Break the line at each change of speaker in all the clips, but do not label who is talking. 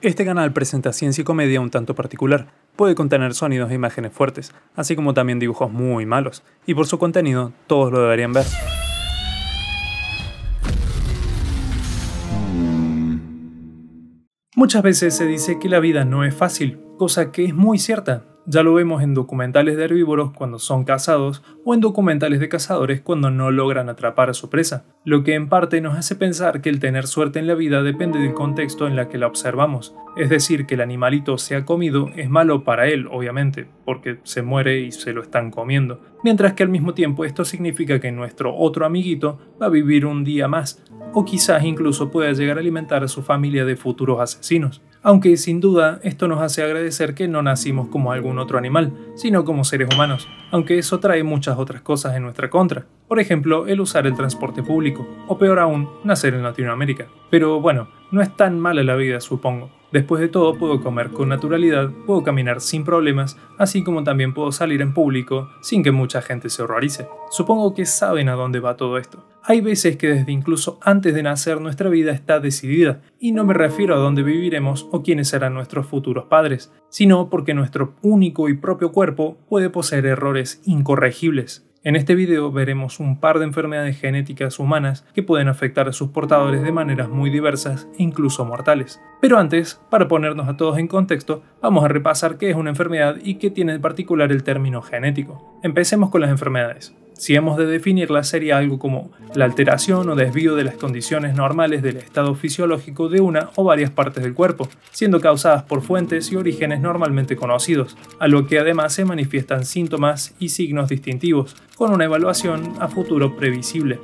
Este canal presenta ciencia y comedia un tanto particular. Puede contener sonidos e imágenes fuertes, así como también dibujos muy malos, y por su contenido todos lo deberían ver. Muchas veces se dice que la vida no es fácil, cosa que es muy cierta. Ya lo vemos en documentales de herbívoros cuando son cazados o en documentales de cazadores cuando no logran atrapar a su presa, lo que en parte nos hace pensar que el tener suerte en la vida depende del contexto en la que la observamos, es decir, que el animalito sea comido es malo para él, obviamente, porque se muere y se lo están comiendo, mientras que al mismo tiempo esto significa que nuestro otro amiguito va a vivir un día más, o quizás incluso pueda llegar a alimentar a su familia de futuros asesinos. Aunque sin duda esto nos hace agradecer que no nacimos como algún otro animal, sino como seres humanos, aunque eso trae muchas otras cosas en nuestra contra. Por ejemplo, el usar el transporte público, o peor aún, nacer en Latinoamérica. Pero bueno, no es tan mala la vida, supongo. Después de todo, puedo comer con naturalidad, puedo caminar sin problemas, así como también puedo salir en público sin que mucha gente se horrorice. Supongo que saben a dónde va todo esto. Hay veces que desde incluso antes de nacer nuestra vida está decidida, y no me refiero a dónde viviremos o quiénes serán nuestros futuros padres, sino porque nuestro único y propio cuerpo puede poseer errores incorregibles. En este video veremos un par de enfermedades genéticas humanas que pueden afectar a sus portadores de maneras muy diversas e incluso mortales. Pero antes, para ponernos a todos en contexto, vamos a repasar qué es una enfermedad y qué tiene de particular el término genético. Empecemos con las enfermedades. Si hemos de definirlas, sería algo como la alteración o desvío de las condiciones normales del estado fisiológico de una o varias partes del cuerpo, siendo causadas por fuentes y orígenes normalmente conocidos, a lo que además se manifiestan síntomas y signos distintivos, con una evaluación a futuro previsible.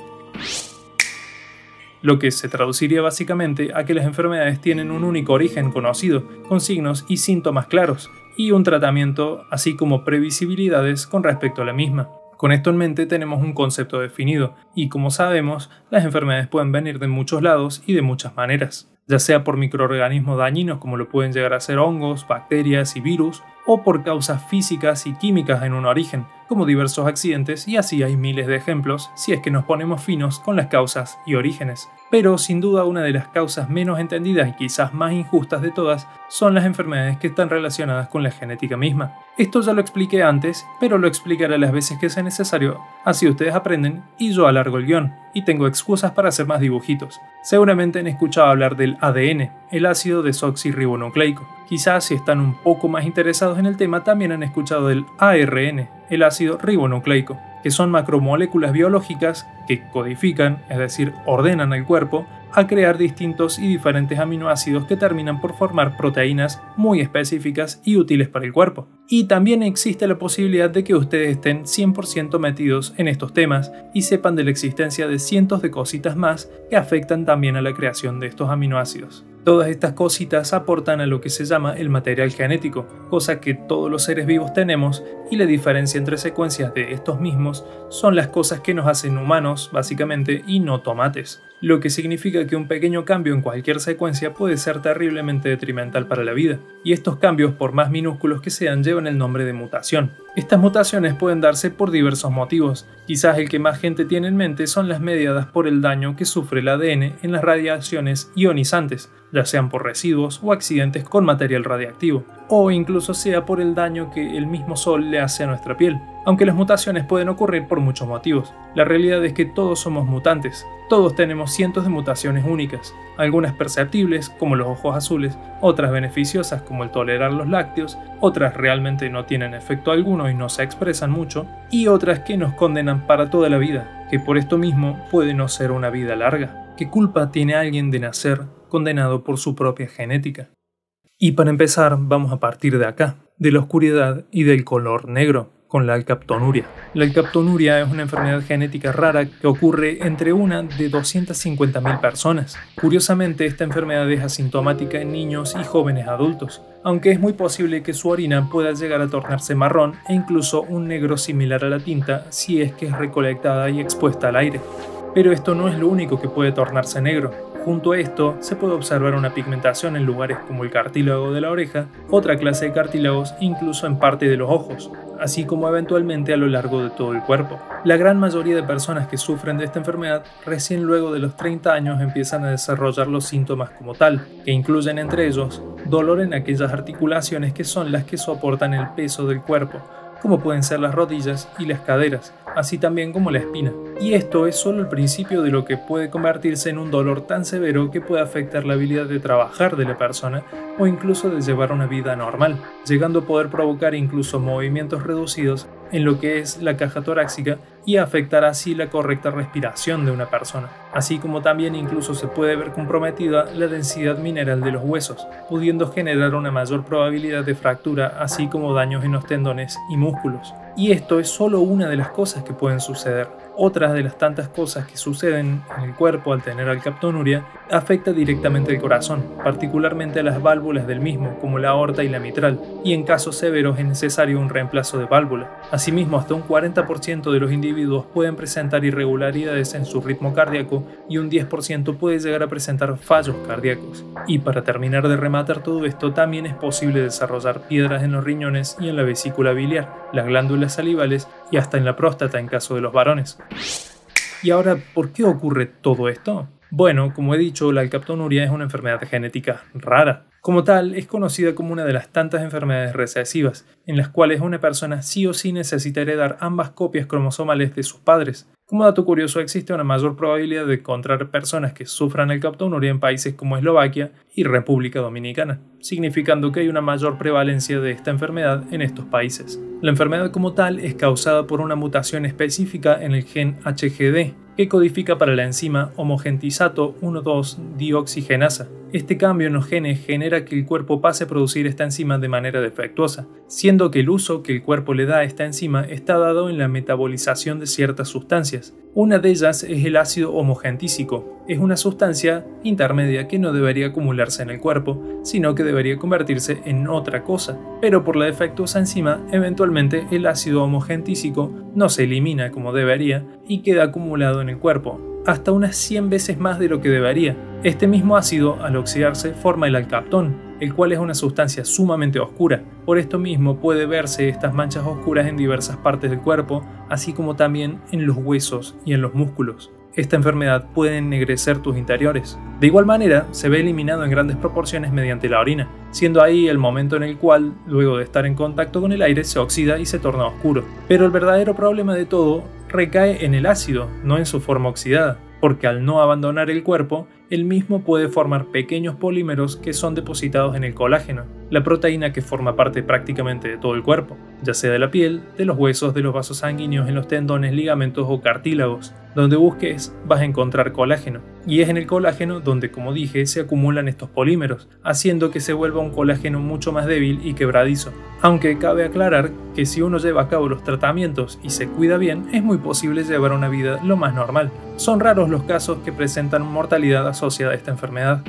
Lo que se traduciría básicamente a que las enfermedades tienen un único origen conocido, con signos y síntomas claros, y un tratamiento, así como previsibilidades con respecto a la misma. Con esto en mente tenemos un concepto definido, y como sabemos, las enfermedades pueden venir de muchos lados y de muchas maneras, ya sea por microorganismos dañinos como lo pueden llegar a ser hongos, bacterias y virus, o por causas físicas y químicas en un origen, como diversos accidentes, y así hay miles de ejemplos si es que nos ponemos finos con las causas y orígenes. Pero sin duda una de las causas menos entendidas y quizás más injustas de todas son las enfermedades que están relacionadas con la genética misma. Esto ya lo expliqué antes, pero lo explicaré las veces que sea necesario, así ustedes aprenden y yo alargo el guión, y tengo excusas para hacer más dibujitos. Seguramente han escuchado hablar del ADN, el ácido desoxirribonucleico. Quizás si están un poco más interesados en el tema también han escuchado del ARN, el ácido ribonucleico, que son macromoléculas biológicas que codifican, es decir, ordenan al cuerpo, a crear distintos y diferentes aminoácidos que terminan por formar proteínas muy específicas y útiles para el cuerpo. Y también existe la posibilidad de que ustedes estén 100% metidos en estos temas y sepan de la existencia de cientos de cositas más que afectan también a la creación de estos aminoácidos. Todas estas cositas aportan a lo que se llama el material genético, cosa que todos los seres vivos tenemos, y la diferencia entre secuencias de estos mismos son las cosas que nos hacen humanos, básicamente, y no tomates. Lo que significa que un pequeño cambio en cualquier secuencia puede ser terriblemente detrimental para la vida, y estos cambios, por más minúsculos que sean, llevan el nombre de mutación. Estas mutaciones pueden darse por diversos motivos, quizás el que más gente tiene en mente son las mediadas por el daño que sufre el ADN en las radiaciones ionizantes, ya sean por residuos o accidentes con material radiactivo, o incluso sea por el daño que el mismo sol le hace a nuestra piel. Aunque las mutaciones pueden ocurrir por muchos motivos, la realidad es que todos somos mutantes. Todos tenemos cientos de mutaciones únicas, algunas perceptibles como los ojos azules, otras beneficiosas como el tolerar los lácteos, otras realmente no tienen efecto alguno y no se expresan mucho, y otras que nos condenan para toda la vida, que por esto mismo puede no ser una vida larga. ¿Qué culpa tiene alguien de nacer condenado por su propia genética? Y para empezar vamos a partir de acá, de la oscuridad y del color negro, con la alcaptonuria. La alcaptonuria es una enfermedad genética rara que ocurre entre una de 250.000 personas. Curiosamente, esta enfermedad es asintomática en niños y jóvenes adultos, aunque es muy posible que su orina pueda llegar a tornarse marrón e incluso un negro similar a la tinta si es que es recolectada y expuesta al aire. Pero esto no es lo único que puede tornarse negro. Junto a esto, se puede observar una pigmentación en lugares como el cartílago de la oreja, otra clase de cartílagos, incluso en parte de los ojos. así como eventualmente a lo largo de todo el cuerpo. La gran mayoría de personas que sufren de esta enfermedad recién luego de los 30 años empiezan a desarrollar los síntomas como tal, que incluyen entre ellos dolor en aquellas articulaciones que son las que soportan el peso del cuerpo, como pueden ser las rodillas y las caderas, así también como la espina. Y esto es solo el principio de lo que puede convertirse en un dolor tan severo que puede afectar la habilidad de trabajar de la persona o incluso de llevar una vida normal, llegando a poder provocar incluso movimientos reducidos en lo que es la caja torácica y afectar así la correcta respiración de una persona, así como también incluso se puede ver comprometida la densidad mineral de los huesos, pudiendo generar una mayor probabilidad de fractura, así como daños en los tendones y músculos. Y esto es solo una de las cosas que pueden suceder. Otras de las tantas cosas que suceden en el cuerpo al tener alcaptonuria afecta directamente al corazón, particularmente a las válvulas del mismo, como la aorta y la mitral, y en casos severos es necesario un reemplazo de válvula. Asimismo, hasta un 40% de los individuos pueden presentar irregularidades en su ritmo cardíaco y un 10% puede llegar a presentar fallos cardíacos. Y para terminar de rematar todo esto, también es posible desarrollar piedras en los riñones y en la vesícula biliar, las glándulas salivales y hasta en la próstata en caso de los varones. Y ahora, ¿por qué ocurre todo esto? Bueno, como he dicho, la alcaptonuria es una enfermedad genética rara. Como tal, es conocida como una de las tantas enfermedades recesivas, en las cuales una persona sí o sí necesita heredar ambas copias cromosomales de sus padres. Como dato curioso, existe una mayor probabilidad de encontrar personas que sufran alcaptonuria en países como Eslovaquia y República Dominicana, significando que hay una mayor prevalencia de esta enfermedad en estos países. La enfermedad como tal es causada por una mutación específica en el gen HGD, que codifica para la enzima homogentisato 1,2-dioxigenasa. Este cambio en los genes genera que el cuerpo pase a producir esta enzima de manera defectuosa, siendo que el uso que el cuerpo le da a esta enzima está dado en la metabolización de ciertas sustancias. Una de ellas es el ácido homogentísico. Es una sustancia intermedia que no debería acumularse en el cuerpo, sino que debería convertirse en otra cosa. Pero por la defectuosa enzima, eventualmente el ácido homogentísico no se elimina como debería y queda acumulado en el cuerpo, hasta unas 100 veces más de lo que debería. Este mismo ácido, al oxidarse, forma el alcaptón, el cual es una sustancia sumamente oscura. Por esto mismo puede verse estas manchas oscuras en diversas partes del cuerpo, así como también en los huesos y en los músculos. Esta enfermedad puede ennegrecer tus interiores. De igual manera, se ve eliminado en grandes proporciones mediante la orina, siendo ahí el momento en el cual, luego de estar en contacto con el aire, se oxida y se torna oscuro. Pero el verdadero problema de todo recae en el ácido, no en su forma oxidada, porque al no abandonar el cuerpo, el mismo puede formar pequeños polímeros que son depositados en el colágeno, la proteína que forma parte prácticamente de todo el cuerpo, ya sea de la piel, de los huesos, de los vasos sanguíneos, en los tendones, ligamentos o cartílagos. Donde busques vas a encontrar colágeno, y es en el colágeno donde, como dije, se acumulan estos polímeros, haciendo que se vuelva un colágeno mucho más débil y quebradizo. Aunque cabe aclarar que si uno lleva a cabo los tratamientos y se cuida bien, es muy posible llevar una vida lo más normal. Son raros los casos que presentan mortalidad asociada a esta enfermedad.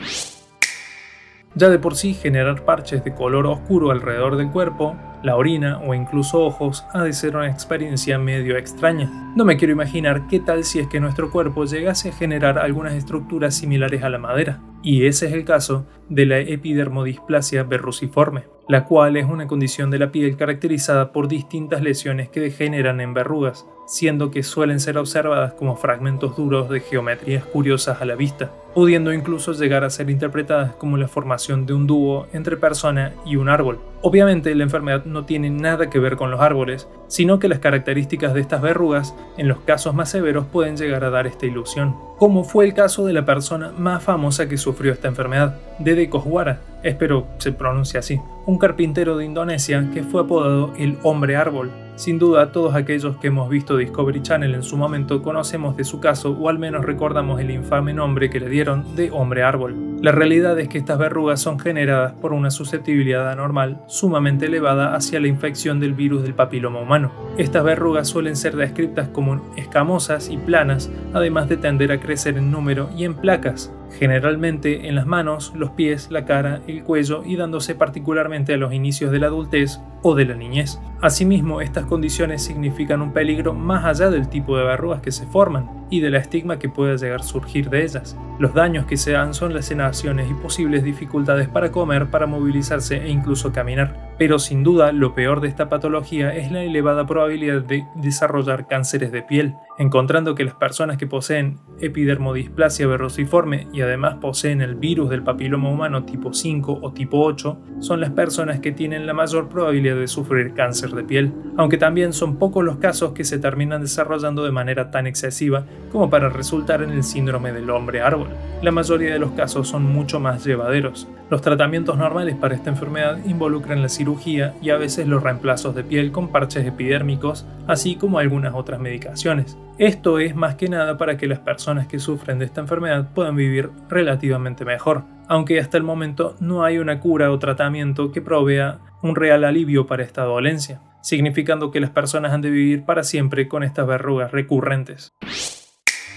Ya de por sí, generar parches de color oscuro alrededor del cuerpo, la orina o incluso ojos ha de ser una experiencia medio extraña. No me quiero imaginar qué tal si es que nuestro cuerpo llegase a generar algunas estructuras similares a la madera. Y ese es el caso de la epidermodisplasia verruciforme, la cual es una condición de la piel caracterizada por distintas lesiones que degeneran en verrugas, siendo que suelen ser observadas como fragmentos duros de geometrías curiosas a la vista, pudiendo incluso llegar a ser interpretadas como la formación de un dúo entre persona y un árbol. Obviamente la enfermedad no tiene nada que ver con los árboles, sino que las características de estas verrugas, en los casos más severos, pueden llegar a dar esta ilusión, como fue el caso de la persona más famosa que sufrió esta enfermedad, Dede Koswara, espero se pronuncia así, un carpintero de Indonesia que fue apodado el hombre árbol. Sin duda, todos aquellos que hemos visto Discovery Channel en su momento conocemos de su caso o al menos recordamos el infame nombre que le dieron de hombre árbol. La realidad es que estas verrugas son generadas por una susceptibilidad anormal sumamente elevada hacia la infección del virus del papiloma humano. Estas verrugas suelen ser descritas como escamosas y planas, además de tender a crecer en número y en placas, generalmente en las manos, los pies, la cara, el cuello y dándose particularmente a los inicios de la adultez o de la niñez. Asimismo, estas condiciones significan un peligro más allá del tipo de verrugas que se forman y del estigma que pueda llegar a surgir de ellas. Los daños que se dan son laceraciones y posibles dificultades para comer, para movilizarse e incluso caminar. pero sin duda lo peor de esta patología es la elevada probabilidad de desarrollar cánceres de piel, encontrando que las personas que poseen epidermodisplasia verruciforme y además poseen el virus del papiloma humano tipo 5 o tipo 8 son las personas que tienen la mayor probabilidad de sufrir cáncer de piel, aunque también son pocos los casos que se terminan desarrollando de manera tan excesiva como para resultar en el síndrome del hombre árbol. La mayoría de los casos son mucho más llevaderos. Los tratamientos normales para esta enfermedad involucran la cirugía y a veces los reemplazos de piel con parches epidérmicos, así como algunas otras medicaciones. Esto es más que nada para que las personas que sufren de esta enfermedad puedan vivir relativamente mejor, aunque hasta el momento no hay una cura o tratamiento que provea un real alivio para esta dolencia, significando que las personas han de vivir para siempre con estas verrugas recurrentes.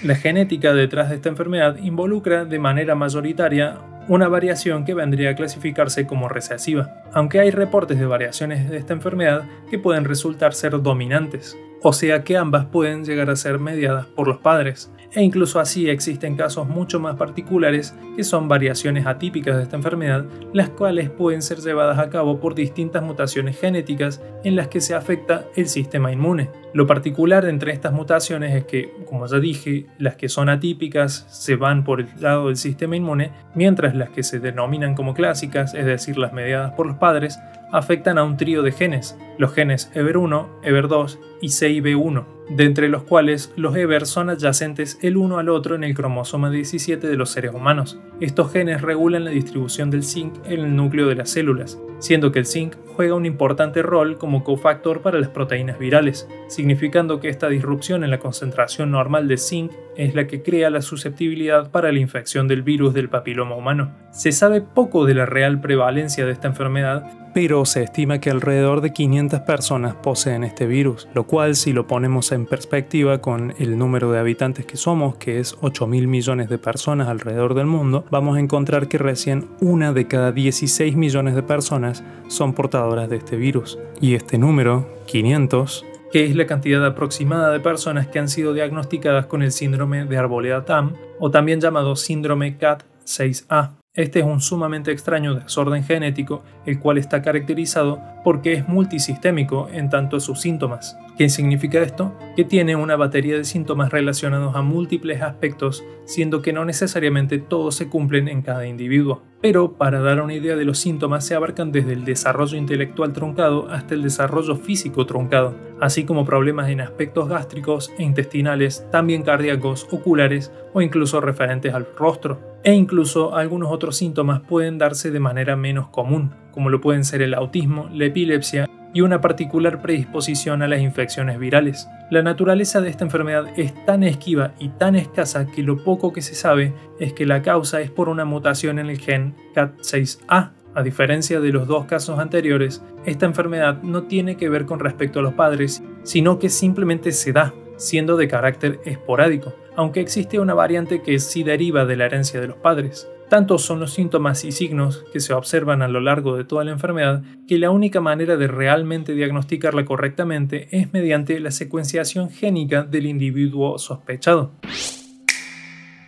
La genética detrás de esta enfermedad involucra de manera mayoritaria una variación que vendría a clasificarse como recesiva, aunque hay reportes de variaciones de esta enfermedad que pueden resultar ser dominantes, o sea que ambas pueden llegar a ser mediadas por los padres, e incluso así existen casos mucho más particulares que son variaciones atípicas de esta enfermedad, las cuales pueden ser llevadas a cabo por distintas mutaciones genéticas en las que se afecta el sistema inmune. Lo particular entre estas mutaciones es que, como ya dije, las que son atípicas se van por el lado del sistema inmune, mientras las que se denominan como clásicas, es decir, las mediadas por los padres, afectan a un trío de genes, los genes EBER1, EBER2 y CIB1, de entre los cuales los EBER son adyacentes el uno al otro en el cromosoma 17 de los seres humanos. Estos genes regulan la distribución del zinc en el núcleo de las células, siendo que el zinc juega un importante rol como cofactor para las proteínas virales, significando que esta disrupción en la concentración normal de zinc es la que crea la susceptibilidad para la infección del virus del papiloma humano. Se sabe poco de la real prevalencia de esta enfermedad, pero se estima que alrededor de 500 personas poseen este virus, lo cual, si lo ponemos en perspectiva con el número de habitantes que somos, que es 8.000 millones de personas alrededor del mundo, vamos a encontrar que recién 1 de cada 16 millones de personas son portadoras de este virus. Y este número, 500, que es la cantidad aproximada de personas que han sido diagnosticadas con el síndrome de Arboleda-Tamm, o también llamado síndrome CAT6A. Este es un sumamente extraño desorden genético, el cual está caracterizado porque es multisistémico en tanto a sus síntomas. ¿Qué significa esto? Que tiene una batería de síntomas relacionados a múltiples aspectos, siendo que no necesariamente todos se cumplen en cada individuo. Pero, para dar una idea de los síntomas, se abarcan desde el desarrollo intelectual truncado hasta el desarrollo físico truncado, así como problemas en aspectos gástricos e intestinales, también cardíacos, oculares o incluso referentes al rostro. E incluso algunos otros síntomas pueden darse de manera menos común, como lo pueden ser el autismo, la epilepsia y una particular predisposición a las infecciones virales. La naturaleza de esta enfermedad es tan esquiva y tan escasa que lo poco que se sabe es que la causa es por una mutación en el gen CAT6A. A diferencia de los dos casos anteriores, esta enfermedad no tiene que ver con respecto a los padres, sino que simplemente se da, siendo de carácter esporádico, aunque existe una variante que sí deriva de la herencia de los padres. Tantos son los síntomas y signos que se observan a lo largo de toda la enfermedad que la única manera de realmente diagnosticarla correctamente es mediante la secuenciación génica del individuo sospechado.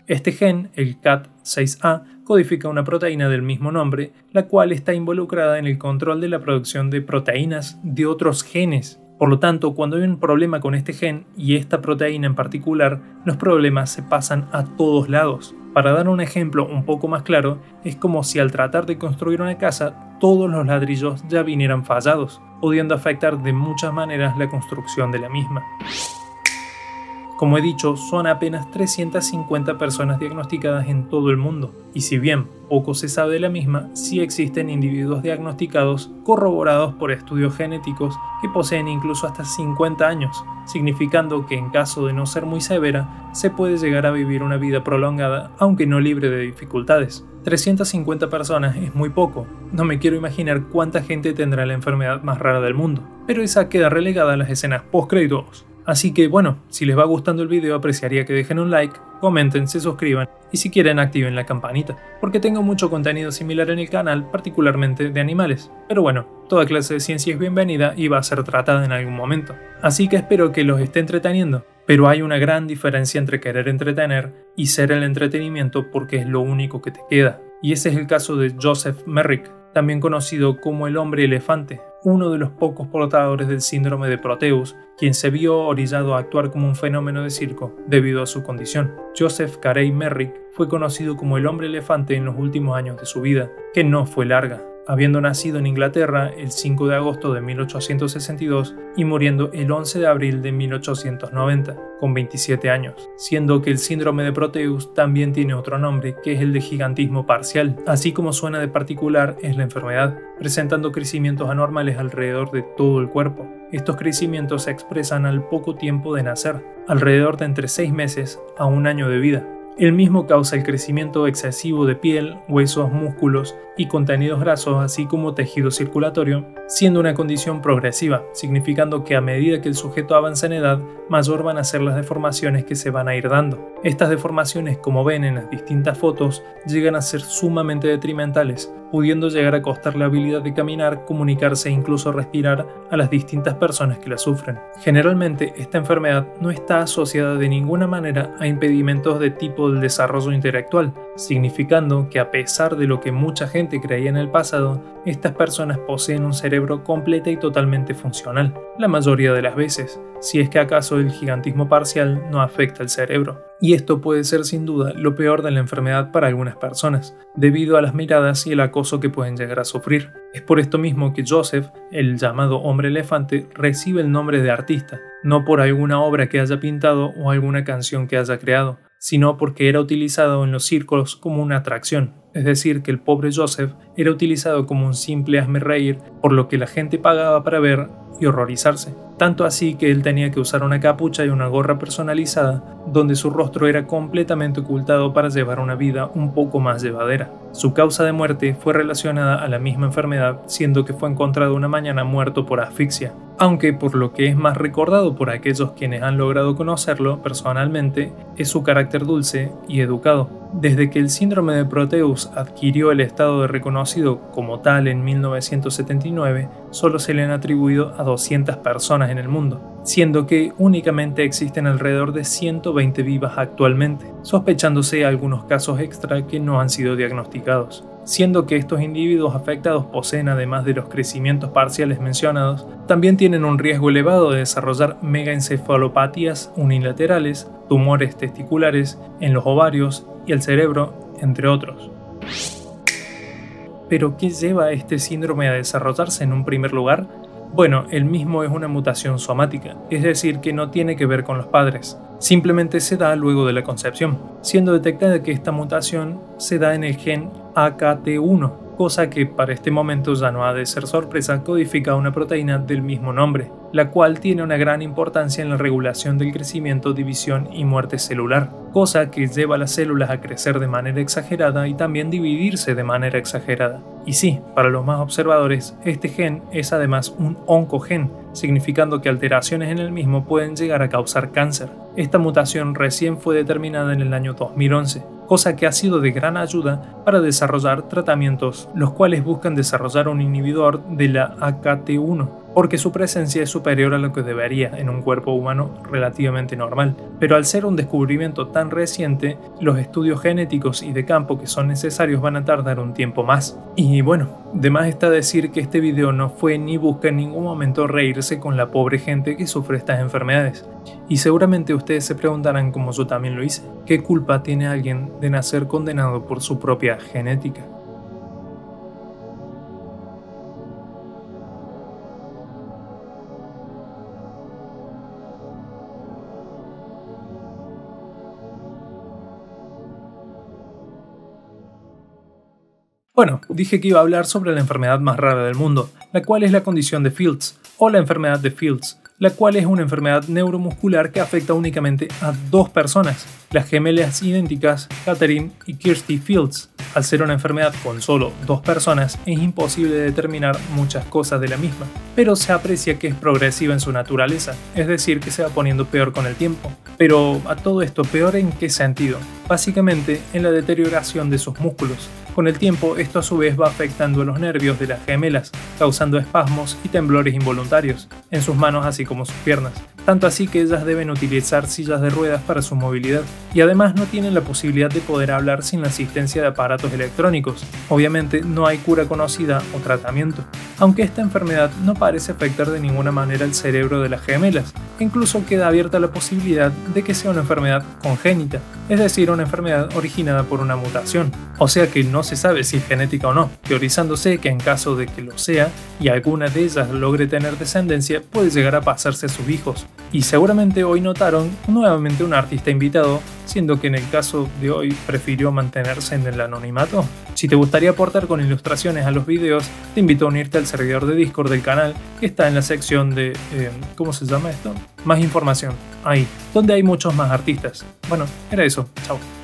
Este gen, el CAT6A, codifica una proteína del mismo nombre, la cual está involucrada en el control de la producción de proteínas de otros genes. Por lo tanto, cuando hay un problema con este gen y esta proteína en particular, los problemas se pasan a todos lados. Para dar un ejemplo un poco más claro, es como si al tratar de construir una casa, todos los ladrillos ya vinieran fallados, pudiendo afectar de muchas maneras la construcción de la misma. Como he dicho, son apenas 350 personas diagnosticadas en todo el mundo, y si bien poco se sabe de la misma, sí existen individuos diagnosticados corroborados por estudios genéticos que poseen incluso hasta 50 años, significando que en caso de no ser muy severa, se puede llegar a vivir una vida prolongada, aunque no libre de dificultades. 350 personas es muy poco, no me quiero imaginar cuánta gente tendrá la enfermedad más rara del mundo, pero esa queda relegada a las escenas post-créditos. Así que bueno, si les va gustando el video apreciaría que dejen un like, comenten, se suscriban y si quieren activen la campanita, porque tengo mucho contenido similar en el canal, particularmente de animales. Pero bueno, toda clase de ciencia es bienvenida y va a ser tratada en algún momento. Así que espero que los esté entreteniendo, pero hay una gran diferencia entre querer entretener y ser el entretenimiento porque es lo único que te queda. Y ese es el caso de Joseph Merrick, también conocido como el hombre elefante, uno de los pocos portadores del síndrome de Proteus, quien se vio orillado a actuar como un fenómeno de circo debido a su condición. Joseph Carey Merrick fue conocido como el hombre elefante en los últimos años de su vida, que no fue larga, habiendo nacido en Inglaterra el 5 de agosto de 1862 y muriendo el 11 de abril de 1890, con 27 años, siendo que el síndrome de Proteus también tiene otro nombre, que es el de gigantismo parcial. Así como suena de particular es la enfermedad, presentando crecimientos anormales alrededor de todo el cuerpo. Estos crecimientos se expresan al poco tiempo de nacer, alrededor de entre 6 meses a 1 año de vida. El mismo causa el crecimiento excesivo de piel, huesos, músculos y contenidos grasos, así como tejido circulatorio, siendo una condición progresiva, significando que a medida que el sujeto avanza en edad, mayor van a ser las deformaciones que se van a ir dando. Estas deformaciones, como ven en las distintas fotos, llegan a ser sumamente detrimentales, pudiendo llegar a costar la habilidad de caminar, comunicarse e incluso respirar a las distintas personas que la sufren. Generalmente, esta enfermedad no está asociada de ninguna manera a impedimentos de tipo del desarrollo intelectual, significando que a pesar de lo que mucha gente creía en el pasado, estas personas poseen un cerebro completa y totalmente funcional, la mayoría de las veces, si es que acaso el gigantismo parcial no afecta el cerebro. Y esto puede ser sin duda lo peor de la enfermedad para algunas personas, debido a las miradas y el acoso que pueden llegar a sufrir. Es por esto mismo que Joseph, el llamado hombre elefante, recibe el nombre de artista, no por alguna obra que haya pintado o alguna canción que haya creado, sino porque era utilizado en los circos como una atracción, es decir, que el pobre Joseph era utilizado como un simple hazmerreír, por lo que la gente pagaba para ver y horrorizarse. Tanto así que él tenía que usar una capucha y una gorra personalizada, donde su rostro era completamente ocultado para llevar una vida un poco más llevadera. Su causa de muerte fue relacionada a la misma enfermedad, siendo que fue encontrado una mañana muerto por asfixia, aunque por lo que es más recordado por aquellos quienes han logrado conocerlo personalmente, es su carácter dulce y educado. Desde que el síndrome de Proteus adquirió el estado de reconocido como tal en 1979, solo se le han atribuido a 200 personas en el mundo, siendo que únicamente existen alrededor de 120 vivas actualmente, sospechándose algunos casos extra que no han sido diagnosticados. Siendo que estos individuos afectados poseen, además de los crecimientos parciales mencionados, también tienen un riesgo elevado de desarrollar megaencefalopatías unilaterales, tumores testiculares en los ovarios y el cerebro, entre otros. ¿Pero qué lleva a este síndrome a desarrollarse en un primer lugar? Bueno, el mismo es una mutación somática, es decir, que no tiene que ver con los padres. Simplemente se da luego de la concepción, siendo detectada que esta mutación se da en el gen AKT1, cosa que para este momento ya no ha de ser sorpresa, codifica una proteína del mismo nombre, la cual tiene una gran importancia en la regulación del crecimiento, división y muerte celular, cosa que lleva a las células a crecer de manera exagerada y también dividirse de manera exagerada. Y sí, para los más observadores, este gen es además un oncogen, significando que alteraciones en el mismo pueden llegar a causar cáncer. Esta mutación recién fue determinada en el año 2011, cosa que ha sido de gran ayuda para desarrollar tratamientos, los cuales buscan desarrollar un inhibidor de la AKT1, porque su presencia es superior a lo que debería en un cuerpo humano relativamente normal. Pero al ser un descubrimiento tan reciente, los estudios genéticos y de campo que son necesarios van a tardar un tiempo más. Y bueno, de más está decir que este video no fue ni busca en ningún momento reírse con la pobre gente que sufre estas enfermedades. Y seguramente ustedes se preguntarán, como yo también lo hice, ¿qué culpa tiene alguien de nacer condenado por su propia genética? Bueno, dije que iba a hablar sobre la enfermedad más rara del mundo, la cual es la condición de Fields, o la enfermedad de Fields, la cual es una enfermedad neuromuscular que afecta únicamente a 2 personas, las gemelas idénticas Catherine y Kirsty Fields. Al ser una enfermedad con solo 2 personas, es imposible determinar muchas cosas de la misma, pero se aprecia que es progresiva en su naturaleza, es decir, que se va poniendo peor con el tiempo. Pero a todo esto, ¿peor en qué sentido? Básicamente en la deterioración de sus músculos. Con el tiempo, esto a su vez va afectando a los nervios de las gemelas, causando espasmos y temblores involuntarios en sus manos así como sus piernas, tanto así que ellas deben utilizar sillas de ruedas para su movilidad, y además no tienen la posibilidad de poder hablar sin la asistencia de aparatos electrónicos. Obviamente no hay cura conocida o tratamiento, aunque esta enfermedad no parece afectar de ninguna manera el cerebro de las gemelas, e incluso queda abierta la posibilidad de que sea una enfermedad congénita, es decir, una enfermedad originada por una mutación. O sea que no se sabe si es genética o no, teorizándose que en caso de que lo sea y alguna de ellas logre tener descendencia, puede llegar a pasarse a sus hijos. Y seguramente hoy notaron nuevamente un artista invitado, siendo que en el caso de hoy prefirió mantenerse en el anonimato. Si te gustaría aportar con ilustraciones a los videos, te invito a unirte al servidor de Discord del canal, que está en la sección de... ¿cómo se llama esto? Más información, ahí, donde hay muchos más artistas. Bueno, era eso, chao.